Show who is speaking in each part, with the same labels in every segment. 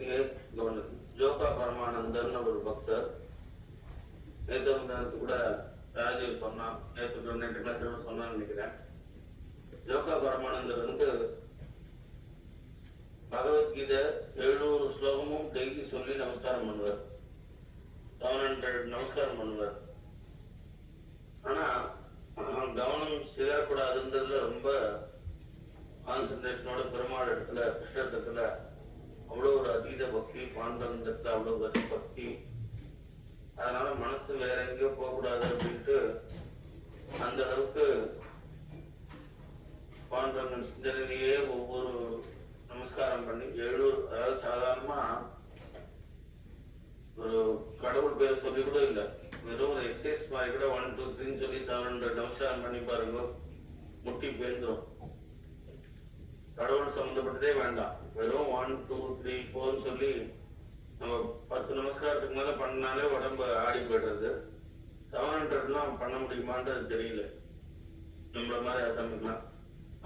Speaker 1: நீங்க கவனிக்கு. ஜோகா பரமானந்தர்னு ஒரு பக்தர் நேற்று கூட ராஜீவ் சொன்னான், நேற்று கிளாஸ் சொன்னான்னு நினைக்கிறேன். ஜோகா பரமானந்தர் வந்து பகவத்கீதை 700 ஸ்லோகமும் டெய்லி சொல்லி நமஸ்காரம் பண்ணுவார். 700 நமஸ்காரம் பண்ணுவார். ஆனா கவனம் சிதறக்கூடாதுன்றதுல ரொம்ப கான்சன்ட்ரேஷனோட பெருமாள் இடத்துல, கிருஷ்ணர் இடத்துல அவ்வளோ ஒரு அதீத பக்தி, பாண்டவத்துல அவ்வளோ ஒரு பக்தி. அதனால மனசு வேற எங்கேயோ போகக்கூடாது அப்படின்ட்டு அந்த அளவுக்கு பாண்டவன் சிந்தனையிலேயே ஒவ்வொரு நமஸ்காரம் பண்ணி 700, அதாவது சாதாரணமா ஒரு கடவுள் பேரை சொல்லி கூட இல்லை, வெறும் ஒரு எக்ஸசைஸ் மாதிரி கூட 1 2 3 சொல்லி 700 நமஸ்காரம் பண்ணி பாருங்க, முட்டி பேந்துரும். கடவுள் சம்பந்தப்பட்டதே வேண்டாம், வெறும் 1 2 3 4 சொல்லி நம்ம 10 நமஸ்காரத்துக்கு மேல பண்ணாலே உடம்பு ஆடி போயிடுறது. 700 பண்ண முடியுமான்றது தெரியல, நம்மள மாதிரி அசம்பிக்கலாம்.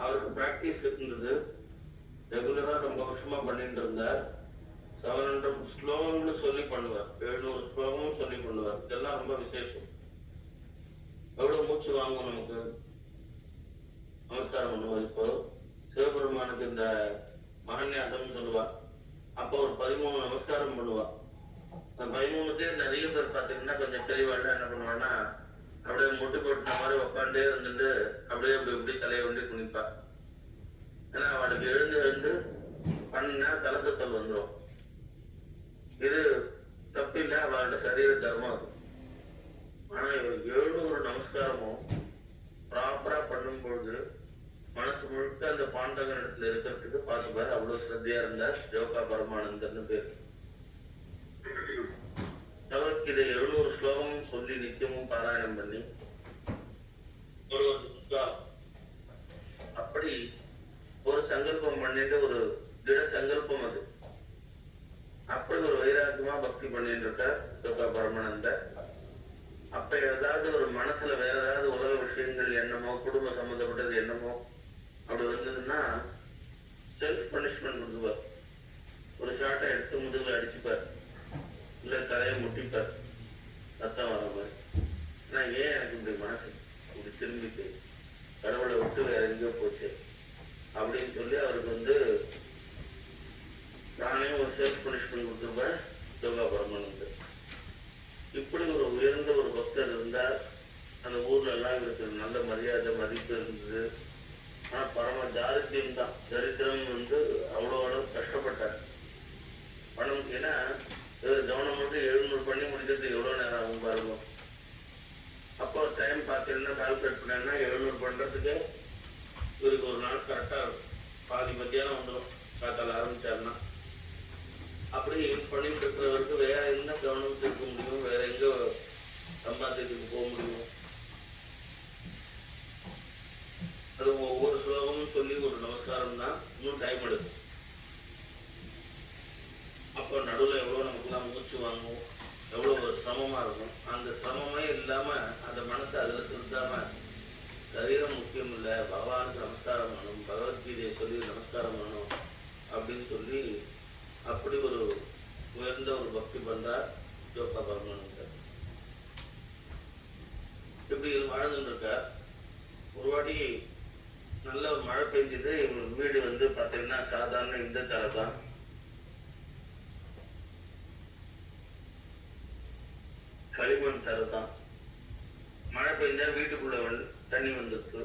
Speaker 1: அவருக்கு பிராக்டிஸ் இருந்தது, ரெகுலரா ரொம்ப வருஷமா பண்ணிட்டு இருந்தார். 700 ஸ்லோகங்களும் சொல்லி பண்ணுவார், 700 ஸ்லோகமும் சொல்லி பண்ணுவார். இதெல்லாம் ரொம்ப விசேஷம். எவ்வளவு மூச்சு வாங்கும் நமக்கு நமஸ்காரம் பண்ணுவார். இப்போ சிவபெருமானுக்கு இந்த மகன்யாசம் சொல்லுவா, அப்போ ஒரு 13 நமஸ்காரம் பண்ணுவா. அந்த 13 நிறைய பேர் பார்த்தீங்கன்னா கொஞ்சம் தெளிவாக என்ன பண்ணுவான்னா, அப்படியே முட்டு கொட்டின மாதிரி உட்காண்டே இருந்துட்டு அப்படியே இப்படி தலையை ஒண்டி குனிப்பா. ஏன்னா அவளுக்கு எழுந்து பண்ண தலை சுத்தல் வந்துடும். இது தப்பில்லை, அவளோட சரீர தர்மம் அது. ஆனா இவருக்கு 700 நமஸ்காரமும் ப்ராப்பரா பண்ணும்பொழுது மனசு முழுக்க அந்த பாண்டவன் இடத்துல இருக்கிறதுக்கு பார்த்துப்பாரு. அவ்வளவு ஸ்ரத்தையா இருந்தார். ஜோகா பரமானந்தர்னு பேர். பகவத்கீதை 700 ஸ்லோகமும் சொல்லி நித்தியமும் பாராயணம் பண்ணி ஒரு நமஸ்காரம், அப்படி ஒரு சங்கல்பம் பண்ணிட்டு, ஒரு திட சங்கல்பம் அது. அப்படி ஒரு வைராக்கியமா பக்தி பண்ணிட்டு இருக்கார் ஜோகா பரமானந்தர். அப்ப ஏதாவது ஒரு மனசுல வேற ஏதாவது உலக விஷயங்கள் என்னமோ, குடும்ப சம்பந்தப்பட்டது என்னமோ அப்படி வந்ததுன்னா செல்ஃப் பனிஷ்மெண்ட் கொடுத்துவார். ஒரு ஷாட்டை எடுத்து முதுகுல அடிச்சுப்பார், இல்ல தலையை முட்டிப்பார், ரத்தம் வர மாதிரி. நான் ஏன் எனக்கு இப்படி மனசு இப்படி திரும்பிட்டு கடவுளை விட்டு வேற எங்கேயோ போச்சு அப்படின்னு சொல்லி அவருக்கு வந்து நானே ஒரு செல்ஃப் பனிஷ்மெண்ட் கொடுத்துருப்பேன் ஜோகா பரமானந்தர். இப்படி ஒரு உயர்ந்த ஒரு பக்தர் இருந்தார். அந்த ஊர்ல எல்லாம் இவருக்கு நல்ல மரியாதை மதிப்பு இருந்தது. ஆனா பரம தாரித்தியம் தான், தரித்திரம் வந்து அவ்வளோ அளவு கஷ்டப்பட்டார் பணம். ஏன்னா இவர் கவனம் மட்டும் 700 பண்ணி முடிக்கிறது எவ்வளவு நேரம் ஆகும் பாருங்க. அப்போ டைம் பார்த்தீங்கன்னா கால்குலேட் பண்ணா 700 பண்றதுக்கு இவருக்கு ஒரு நாள் கரெக்டா பாதி மத்தியானம் வந்துடும், காத்தால ஆரம்பிச்சாருன்னா. அப்படி பண்ணிட்டு இருக்கிறவருக்கு வேற என்ன கவனம் இருக்க முடியும், வேற எங்க சம்பாத்தியத்துக்கு போக முடியும்? அது ஒவ்வொரு ஸ்லோகமும் சொல்லி ஒரு நமஸ்காரம் தான், இன்னும் டைம் எடுக்கும். அப்போ நடுவில் எவ்வளோ நமக்குலாம் மூச்சு வாங்கும், எவ்வளோ ஒரு சிரமமா இருக்கும். அந்த சிரமமே இல்லாம அந்த மனசை அதுல செலுத்தாம, சரீரம் முக்கியம் இல்லை, பகவானுக்கு நமஸ்காரம் பண்ணணும், பகவத்கீதையை சொல்லி நமஸ்காரம் பண்ணணும் அப்படின்னு சொல்லி அப்படி ஒரு உயர்ந்த ஒரு பக்தி பண்றார் ஜோகா பரமானந்தர். இப்படி வாழ்ந்துட்டு இருக்கார். ஒரு வாட்டி நல்ல மழை பெஞ்சது. இவங்க வீடு வந்து பார்த்தீங்கன்னா சாதாரண இந்த தரை தான். களிமண் தரை தான். மழை பெஞ்சா வீட்டுக்குள்ள தண்ணி வந்துருக்கு.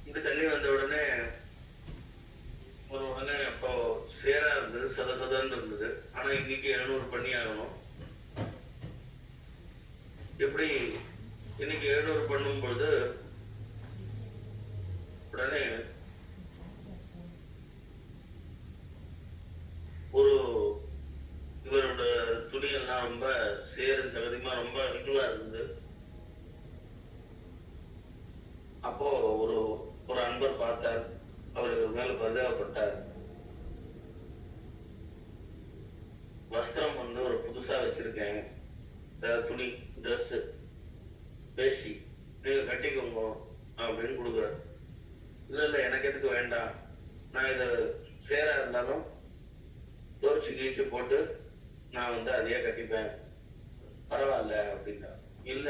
Speaker 1: இந்த தண்ணி வந்த உடனே அப்போ சேரா இருந்தது, சதசதன்னு இருந்தது. ஆனா இன்னைக்கு 700 பண்ணி ஆகணும். எப்படி இன்னைக்கு 700 பண்ணும்பொழுது உடனே ஒரு இவரோட துணியெல்லாம் ரொம்ப சேரும் சகதியமா ரொம்ப இதுவா இருந்தது. அப்போ ஒரு அன்பர் பார்த்தார், அவருக்கு மேல பரிதாபப்பட்டார். வஸ்திரம் வந்து ஒரு புதுசா வச்சிருக்கேன், துணி ட்ரெஸ் பேசி நீங்க கட்டிக்கோங்க அப்படின்னு கொடுக்குற. இல்ல இல்ல எனக்கு எதுக்கு வேண்டாம், நான் இதை சேரா இருந்தாலும் துவச்சு கீச்சு போட்டு நான் வந்து அதையே கட்டிப்பேன், பரவாயில்ல அப்படின்னா. இல்ல,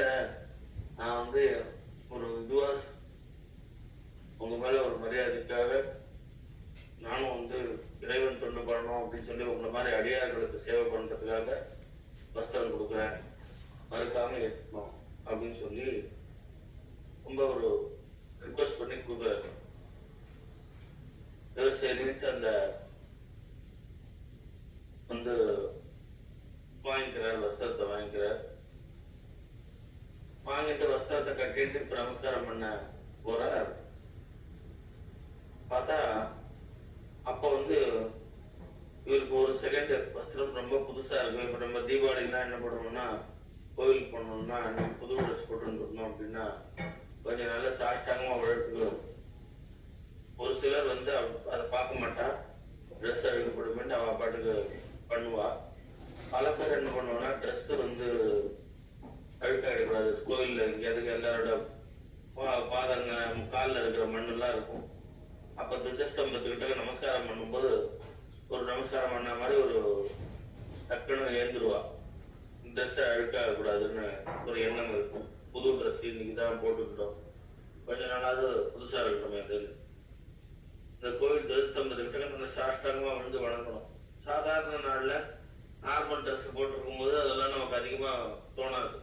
Speaker 1: நான் வந்து ஒரு இதுவா உங்க மேல ஒரு மரியாதைக்காக நானும் வந்து இறைவன் தொண்டு பண்ணணும் அப்படின்னு சொல்லி உங்களை மாதிரி அடியார்களுக்கு சேவை பண்றதுக்காக வஸ்திரம் கொடுக்குறேன், மறுக்காம ஏற்றுக்கணும் அப்படின்னு சொல்லி ரொம்ப ஒரு ரிக்வஸ்ட் பண்ணி கொடுக்குறாரு. சரின்ட்டு அந்த வந்து வாங்கிக்கிறார், வஸ்திரத்தை வாங்கிக்கிறார். வாங்கிட்டு வஸ்திரத்தை கட்டிட்டு இப்ப நமஸ்காரம் பண்ண போறார். பார்த்தா அப்ப வந்து இவருக்கு ஒரு செகண்ட் வஸ்திரம் ரொம்ப புதுசா இருக்கு. இப்ப நம்ம தீபாவளிலாம் என்ன பண்ணுவோம்னா, கோயிலுக்கு போனோம்னா நம்ம புது ட்ரெஸ் போட்டு இருந்தோம் அப்படின்னா கொஞ்சம் நல்ல சாஷ்டாங்கமா உழைப்பு. ஒரு சிலர் வந்து அதை பார்க்க மாட்டா, ட்ரெஸ் அழுக்கப்படுமே அவ பாட்டுக்கு பண்ணுவா. பல பேர் என்ன பண்ணுவோம்னா, ட்ரெஸ் வந்து அழுக்காயிடக்கூடாது, கோயில்ல எங்கேயாவது எல்லாரோட பாதங்க காலில் இருக்கிற மண்ணு எல்லாம் இருக்கும். அப்ப துஜஸ்தம்பத்துக்கிட்ட நமஸ்காரம் பண்ணும்போது ஒரு நமஸ்காரம் பண்ண மாதிரி ஒரு டக்குன்னு ஏந்துருவா. ட்ரெஸ் அழுக்காக கூடாதுன்னு ஒரு எண்ணம் இருக்கும். புது ட்ரெஸ் இன்னைக்குதான் போட்டுக்கிட்டோம், கொஞ்ச நாளாவது புதுசா இருக்கணுமே. அது இந்த கோயில் துஜஸ்தம்பத்துக்கிட்ட நம்ம சாஷ்டாங்கமா வந்து வணங்கணும். சாதாரண நாள்ல நார்மல் ட்ரெஸ் போட்டிருக்கும் போது அதெல்லாம் நமக்கு அதிகமா தோணாது.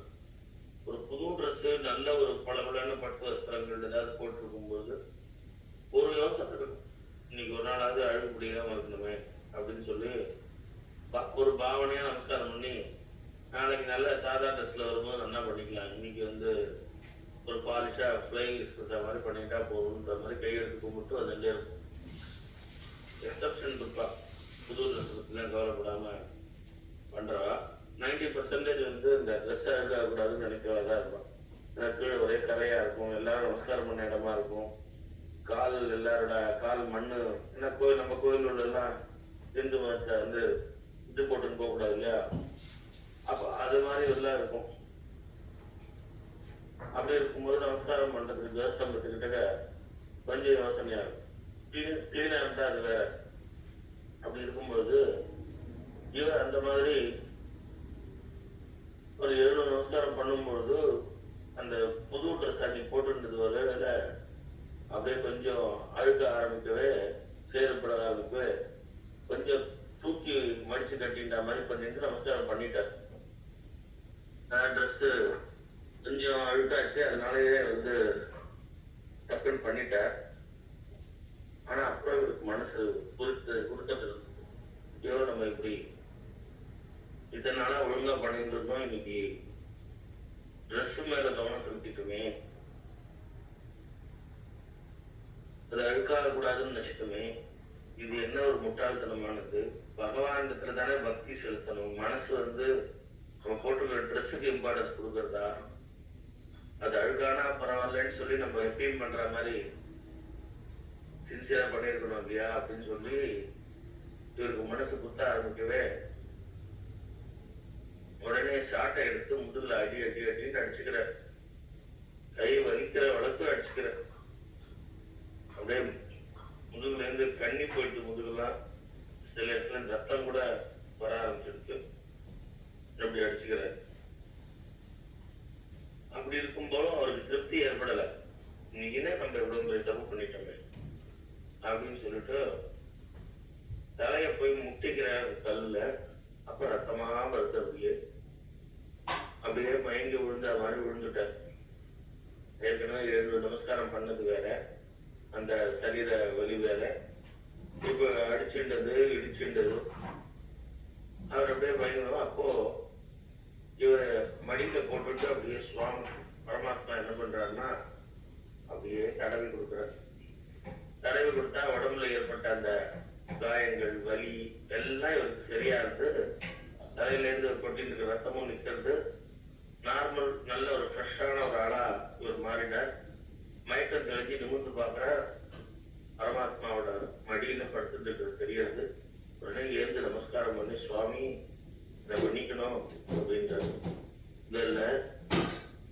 Speaker 1: ஒரு புது ட்ரெஸ், நல்ல ஒரு பளபளன்னு பட்டு வஸ்திரங்கள் ஏதாவது போட்டிருக்கும் போது ஒரு யோசனை இருக்கும், இன்னைக்கு ஒரு நாளாவது அழுகு பிடிக்காம இருக்கணுமே அப்படின்னு சொல்லி ஒரு பாவனையா நமஸ்காரம் பண்ணி நாளைக்கு நல்ல சாதா ட்ரெஸ்ல வரும்போது நல்லா பண்ணிக்கலாம், இன்னைக்கு வந்து ஒரு பாலிஷா ஃபிளைங் இருக்கிற மாதிரி பண்ணிட்டா போகும்ன்ற மாதிரி கையெழுத்து கும்பிட்டு அது ரெண்டே இருக்கும். எக்ஸப்ஷன் இருப்பா, புது ட்ரெஸ் பற்றிலாம் கவலைப்படாம பண்றவா. 90% வந்து இந்த ட்ரெஸ் அழுகக்கூடாதுன்னு நினைக்கிறதா இருப்பான். ஏன்னா கீழே ஒரே கரையா இருக்கும், எல்லாரும் நமஸ்காரம் பண்ண இடமா இருக்கும், கால் எல்லாரோட கால் மண்ணு. ஏன்னா கோயில் நம்ம கோயில் எல்லாம் இந்து மதத்தை வந்து இது போட்டுன்னு போக கூடாது இல்லையா, அப்ப அது மாதிரி எல்லாம் இருக்கும். அப்படி இருக்கும்போது நமஸ்காரம் பண்றதுக்கு துவஸ்தம்பத்துக்கிட்ட கொஞ்சம் யோசனையா இருக்கும். கிளீனா இருந்தா அது வேற. அப்படி இருக்கும்போது இவர் அந்த மாதிரி ஒரு 7 நமஸ்காரம் பண்ணும்போது அந்த புது ட்ரெஸ் அன்னைக்கு போட்டுருந்தது வரையில அப்படியே கொஞ்சம் அழுக்க ஆரம்பிக்கவே, சேறுபட ஆரம்பிக்கவே, கொஞ்சம் தூக்கி மடிச்சு கட்டின்ற மாதிரி பண்ணிட்டு நமஸ்காரம் பண்ணிட்டார். ட்ரெஸ் கொஞ்சம் அழுக்காச்சு, அதனாலயே வந்து டக்குன்னு பண்ணிட்டார். ஆனா அப்புறம் இவருக்கு மனசு குறுக்கப்பட்டு, ஐயோ நம்ம இப்படி இதனால ஒழுங்கா பண்ணிட்டு இருந்தோம், இன்னைக்கு ட்ரெஸ் மேல கவனம் செலுத்திட்டுமே, அது அழுக்காக கூடாதுன்னு நினைச்சிட்டுமே, இது என்ன ஒரு முட்டாள்தனமானது. பகவான் தானே பக்தி செலுத்தணும். மனசு வந்து நம்ம போட்டுக்கிற ட்ரெஸ்ஸுக்கு இம்பார்ட்டன்ஸ் கொடுக்கறதா, அது அழுக்கானா பரவாயில்லன்னு சொல்லி நம்ம எப்பயும் பண்ற மாதிரி சின்சியரா பண்ணிருக்கணும் இல்லையா அப்படின்னு சொல்லி இவருக்கு மனசு குத்த ஆரம்பிக்கவே, உடனே ஷார்ட்டை எடுத்து முதுகுல அடி அடி அடின்னு அடிச்சுக்கிற, கை வலிக்கிற வழக்கு அடிச்சுக்கிற, அப்படியே முதுகுல இருந்து கண்ணி போயிட்டு முதுகுலாம் சில இடத்துல ரத்தம் கூட வர ஆரம்பிச்சிருக்கு. அப்படி அடிச்சுக்கிற. அப்படி இருக்கும்போதும் அவருக்கு திருப்தி ஏற்படல. இன்னைக்குன்னே நம்ம எவ்வளவு பெரிய தப்பு பண்ணிட்டோமே அப்படின்னு சொல்லிட்டு தலைய போய் முட்டிக்கிற கல்லுல. அப்ப ரத்தமா வருது. அப்படியே மயங்கி விழுந்த மாதிரி விழுந்துட்டார். ஏற்கனவே 7 நமஸ்காரம் பண்ணது வேற, அந்த சரீர வலி வேற, இப்ப அடிச்சுண்டது இடிச்சுண்டது. அவர் அப்படியே பயங்கரம். அப்போ இவரை மடியில போட்டுட்டு அப்படியே சுவாமி பரமாத்மா என்ன பண்றாருன்னா அப்படியே தடவி கொடுக்குறாரு. தடவி கொடுத்தா உடம்புல ஏற்பட்ட அந்த காயங்கள் வலி எல்லாம் இவருக்கு சரியா இருந்து, தலையில இருந்து கொட்டிட்டு இருக்க ரத்தமும் நிக்கிறது. நார்மல் நல்ல ஒரு ஃப்ரெஷ்ஷான ஒரு ஆளா இவர் மாறினார். மயக்கம் தெளிஞ்சு நிமிர்ந்து பார்க்கிறார். பரமாத்மாவோட மடியில படுத்துட்டு தெரியாது. உடனே எழுந்து நமஸ்காரம் பண்ணி, சுவாமி இதை மன்னிக்கணும் அப்படின்றாரு. இல்ல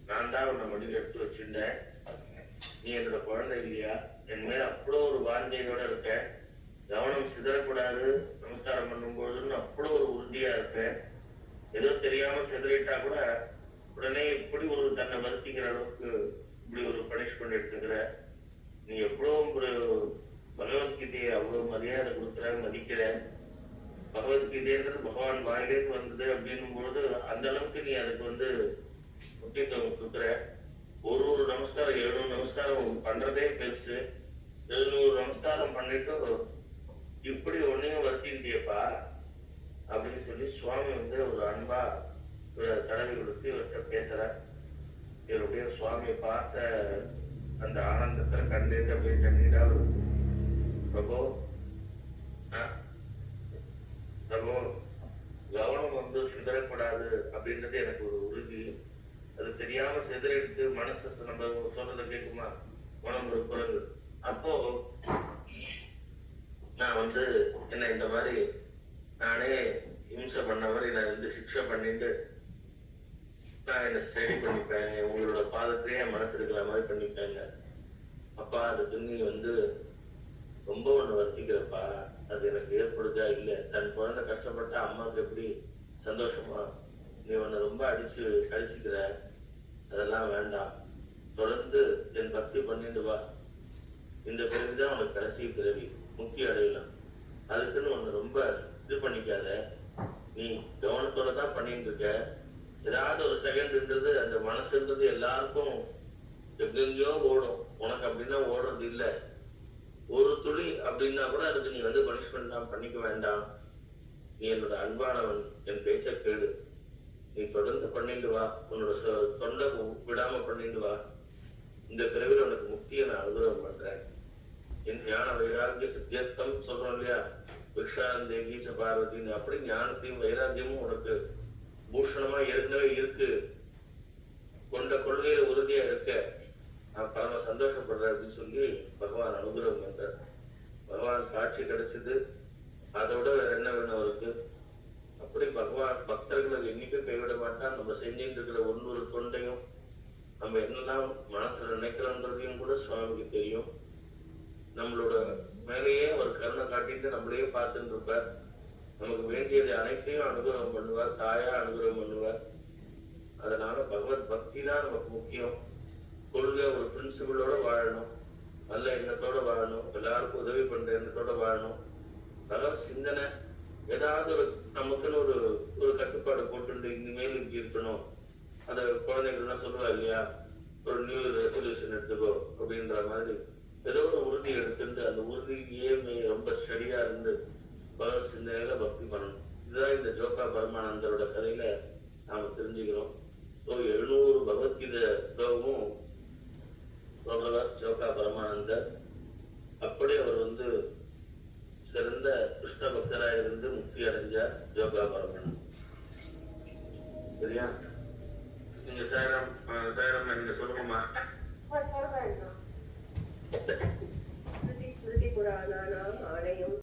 Speaker 1: நான் தான் உன்னை மடியில எடுத்து வச்சிருந்தேன், நீ என்னோட குழந்தை இல்லையா, என் மேல அவ்வளோ ஒரு வாஞ்சையோட இருக்க, கவனம் சிதறக்கூடாது நமஸ்காரம் பண்ணும்போதுன்னு உறுதியா இருக்க. ஏதோ தெரியாம சிதறிட்டா கூட உடனே இப்படி ஒரு தன்னை வருத்திக்கிற அளவுக்கு இப்படி ஒரு பனிஷ்மெண்ட் எடுத்துக்கிற. நீ எவ்வளவு ஒரு பகவத்கீதையை அவ்வளவு மரியாதை கொடுக்குற, மதிக்கிற. பகவத்கீதைன்றது பகவான் வாயிலேருந்து வந்தது அப்படின்னும் பொழுது அந்த அளவுக்கு நீ அதுக்கு முக்கியத்துவம் கொடுக்குற. ஒரு நமஸ்காரம் 700 நமஸ்காரம் பண்றதே பெருசு. 700 நமஸ்காரம் பண்ணிட்டு இப்படி ஒன்னையும் வருத்தின்றியப்பா அப்படின்னு சொல்லி சுவாமி ஒரு அன்பா தடவி கொடுத்து இவர்கிட்ட பேசுற. இவருடைய சுவாமியை பார்த்த அந்த ஆனந்தத்துல கண்டுட்டு அப்படியே கண்ணீரா வருது. பிரபு பிரபு கவனம் சிதறக்கூடாது அப்படின்றது எனக்கு ஒரு உறுதி. அது தெரியாம சிதறிட்டு மனசு நம்ம சொல்றதை கேட்குமா, மனம் ஒரு குரங்கு. அப்போ நான் என்ன இந்த மாதிரி நானே ஹிம்சை பண்ண மாதிரி நான் சிக்ஷை பண்ணிட்டு நான் என்ன ஸ்டடி பண்ணிப்பேன், உங்களோட பாதத்திலேயே என் மனசு இருக்கிற மாதிரி பண்ணிப்பேங்க. அப்பா அதுக்கு நீ ரொம்ப ஒண்ணு வருத்திக்கிறப்பா, அது எனக்கு ஏற்படுதா இல்லை. தன் குழந்தை கஷ்டப்பட்ட அம்மாவுக்கு எப்படி சந்தோஷமா, நீ ரொம்ப கழிச்சுக்கிற, அதெல்லாம் வேண்டாம். தொடர்ந்து என் பக்தி பண்ணிட்டு வா. இந்த பிறவிதான் உனக்கு கடைசி பிறவி, முக்தி அடையலாம். அதுக்குன்னு ரொம்ப இது பண்ணிக்காத. நீ கவனத்தோட தான் பண்ணிட்டு இருக்க. ஏதாவது ஒரு செகண்ட்ன்றது அந்த மனசுன்றது எல்லாருக்கும் எங்கெங்கயோ ஓடும். உனக்கு அப்படின்னா ஓடுறது இல்லை. ஒரு துளி அப்படின்னா கூட அதுக்கு நீ பனிஷ்மெண்ட் தான் பண்ணிக்க வேண்டாம். நீ என்னோட அன்பானவன், என் பேச்ச கேடு. நீ தொடர்ந்து பண்ணிட்டு வா, உன்னோட தொண்டை விடாம பண்ணிட்டு வா. இந்த பிறவில உனக்கு முக்தியை நான் அனுகிரகம் பண்றேன். என் ஞான வைராகிய சித்தியத்தம் சொல்றோம் இல்லையா, விக்ஷாந்தேகி பார்வதின்னு. அப்படி ஞானத்தையும் வைராகியமும் உனக்கு பூஷணமா ஏற்கனவே இருக்கு. கொண்ட கொள்கையில உறுதியா இருக்க. நான் பரம சந்தோஷப்படுறேன் அப்படின்னு சொல்லி பகவான் அனுகிரகம் பண்றார். பகவான் காட்சி கிடைச்சது, அதோட வேற என்ன வேணும் அவருக்கு. அப்படி பகவான் பக்தர்களை என்னைக்கு கைவிட மாட்டான். நம்ம செஞ்சுட்டு இருக்கிற ஒவ்வொரு தொண்டையும் நம்ம என்னெல்லாம் மனசுல நினைக்கிறோன்றதையும் கூட சுவாமிக்கு தெரியும். நம்மளோட மேலேயே அவர் கருணை காட்டிட்டு நம்மளையே பார்த்துட்டு இருப்பார். நமக்கு வேண்டியது அனைத்தையும் அனுகிரகம் பண்ணுவார், தாயா அனுகிரகம் பண்ணுவார். அதனால பகவத் பக்தி தான் நமக்கு முக்கியம். கொள்கை ஒரு பிரின்சிபிளோட வாழணும், நல்ல எண்ணத்தோட வாழணும், எல்லாருக்கும் உதவி பண்ற எண்ணத்தோட வாழணும். பகவத் சிந்தனை ஏதாவது நமக்குன்னு ஒரு கட்டுப்பாடு போட்டு இனிமேல் இப்படி இருக்கணும். அந்த குழந்தைகள்லாம் சொல்லுவா இல்லையா, ஒரு நியூ ரெசல்யூஷன் எடுத்துக்கோ அப்படின்ற மாதிரி ஏதோ ஒரு உறுதி எடுத்துட்டு அந்த உறுதியே ரொம்ப ஸ்டடியா இருந்து பகவத் சிந்தனையில பக்தி பண்ணணும். இதுதான் இந்த ஜோகா பரமானந்தரோட கதையில நாம தெரிஞ்சுக்கிறோம். 700 பகவத்கீதை ஸ்லோகமும் சொல்றவர் ஜோகா பரமானந்தர். அப்படி அவர் சிறந்த கிருஷ்ண பக்தராக இருந்து முக்தி அடைஞ்சார் ஜோகா பரமானந்தர். சரியா? நீங்க சாரம் நீங்க சொல்லுங்கம்மா.